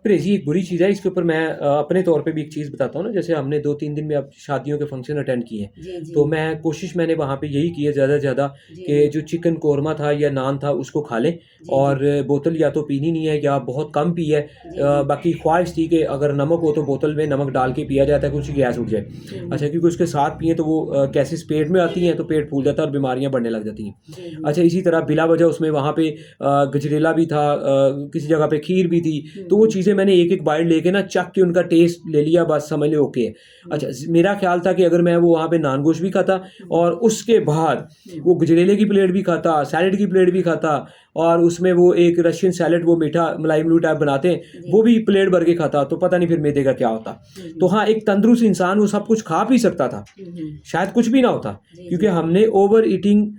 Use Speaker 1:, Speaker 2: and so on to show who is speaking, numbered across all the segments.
Speaker 1: परहेज़ी एक बुरी चीज़ है, इसके ऊपर मैं अपने तौर पे भी एक चीज़ बताता हूँ ना, जैसे हमने 2-3 दिन में अब शादियों के फंक्शन अटेंड किए हैं,
Speaker 2: जी, जी।
Speaker 1: तो मैंने वहाँ पे यही की है ज़्यादा से ज़्यादा
Speaker 2: जी,
Speaker 1: कि
Speaker 2: जी।
Speaker 1: जो चिकन कोरमा था या नान था उसको खा लें
Speaker 2: जी, जी।
Speaker 1: और बोतल या तो पीनी नहीं है या बहुत कम पी है।
Speaker 2: जी, जी।
Speaker 1: बाकी ख़्वाहिश थी कि अगर नमक हो तो बोतल में नमक डाल के पिया जाता है, कुछ गैस उठ जाए।
Speaker 2: हुँ,
Speaker 1: अच्छा,
Speaker 2: हुँ।
Speaker 1: क्योंकि उसके साथ पिएँ तो वो गैसेज़ पेट में आती हैं, तो पेट फूल जाता है और बीमारियाँ बढ़ने लग जाती हैं।
Speaker 2: जी, जी।
Speaker 1: अच्छा, इसी तरह बिला वजह उसमें वहाँ पे गजरेला भी था, किसी जगह पे खीर भी थी,
Speaker 2: हुँ,
Speaker 1: तो वो
Speaker 2: हुँ।
Speaker 1: चीज़ें मैंने एक-एक बाइट लेके ना चख के उनका टेस्ट ले लिया, बस समझ लो ओके है।
Speaker 2: हुँ,
Speaker 1: अच्छा, मेरा ख़्याल था कि अगर मैं वो वहाँ पे नान गोश्त भी खाता
Speaker 2: हुँ,
Speaker 1: और उसके बाद
Speaker 2: हुँ।
Speaker 1: वो गजरेले की प्लेट भी खाता, सैलेड की प्लेट भी खाता और उसमें वो एक रशियन सैलेड वो मीठा मलाई-मलूई टाइप बनाते हैं, वो
Speaker 2: जी।
Speaker 1: भी प्लेट भर के खाता, तो पता नहीं फिर मैदे का क्या होता।
Speaker 2: हुँ,
Speaker 1: तो
Speaker 2: हुँ।
Speaker 1: हाँ, एक तंदुरुस्त इंसान वो सब कुछ खा पी सकता था।
Speaker 2: हुँ, हुँ।
Speaker 1: शायद कुछ भी ना होता,
Speaker 2: जी,
Speaker 1: क्योंकि
Speaker 2: जी।
Speaker 1: हमने ओवर ईटिंग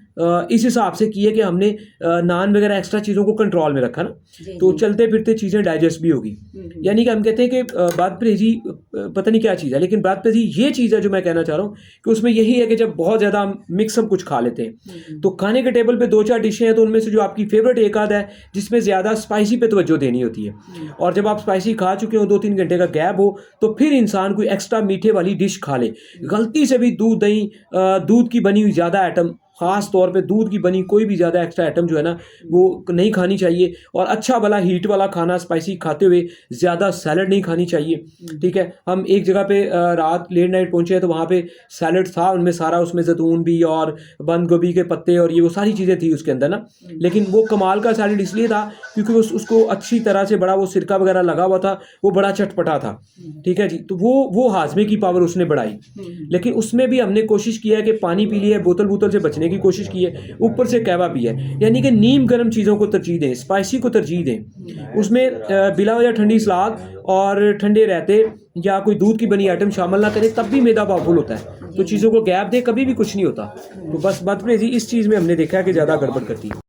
Speaker 1: इस हिसाब से की है कि हमने नान वगैरह एक्स्ट्रा चीज़ों को कंट्रोल में रखा ना,
Speaker 2: जी,
Speaker 1: तो
Speaker 2: जी।
Speaker 1: चलते-फिरते चीज़ें डाइजेस्ट भी होगी।
Speaker 2: हुँ, हुँ।
Speaker 1: यानी कि हम कहते हैं कि बद-परहेज़ी पता नहीं क्या चीज़ है, लेकिन बद-परहेज़ी ये चीज़ है जो मैं कहना चाह रहा हूँ कि उसमें यही है कि जब बहुत ज़्यादा हम मिक्स सब कुछ खा लेते हैं,
Speaker 2: हुँ, हुँ।
Speaker 1: तो खाने के टेबल पे 2-4 डिशें हैं, तो उनमें से जो आपकी फ़ेवरेट एक आध है, जिसमें ज़्यादा स्पाइसी पे तवज्जो देनी होती है।
Speaker 2: हुँ।
Speaker 1: और जब आप स्पाइसी खा चुके हो, 2-3 घंटे का गैप हो, तो फिर इंसान कोई एक्स्ट्रा मीठे वाली डिश खा ले।
Speaker 2: हुँ।
Speaker 1: गलती से भी दूध, दही, दूध की बनी हुई ज़्यादा आइटम, ख़ास तौर पे दूध की बनी कोई भी ज़्यादा एक्स्ट्रा आइटम जो है ना,
Speaker 2: हुँ।
Speaker 1: वो नहीं खानी चाहिए और अच्छा भला हीट वाला खाना स्पाइसी खाते हुए ज़्यादा सैलेड नहीं खानी चाहिए,
Speaker 2: हुँ।
Speaker 1: ठीक है? हम एक जगह पे रात लेट नाइट पहुँचे हैं, तो वहाँ पे सैलेड था, उनमें सारा उसमें ज़ैतून भी और बंद गोभी के पत्ते और ये वो सारी चीज़ें थी उसके अंदर ना।
Speaker 2: हुँ।
Speaker 1: लेकिन वो कमाल का सैलेड इसलिए था क्योंकि उसको अच्छी तरह से बड़ा वो सिरका वगैरह लगा हुआ था, वो बड़ा चटपटा था,
Speaker 2: हुँ।
Speaker 1: ठीक है जी? तो वो हाज़मे की पावर उसने बढ़ाई।
Speaker 2: हुँ, हुँ।
Speaker 1: लेकिन उसमें भी हमने कोशिश किया है कि पानी पी लिया है, बोतल-वोतल से बचने की कोशिश की है, ऊपर से कहवा पिया है। यानी कि नीम गर्म चीज़ों को तरजीह दें, स्पाइसी को तरजीह दें।
Speaker 2: हुँ।
Speaker 1: उसमें बिला वजह ठंडी सलाद और ठंडे रहते या कोई दूध की बनी आइटम शामिल ना करें, तब भी मैदा पावरफुल होता है। तो
Speaker 2: जी, जी।
Speaker 1: चीज़ों को गैप दें, कभी भी कुछ नहीं होता। तो
Speaker 2: हुँ।
Speaker 1: बस बदपरहेज़ी इस चीज़ में हमने देखा है कि ज़्यादा गड़बड़ करती है।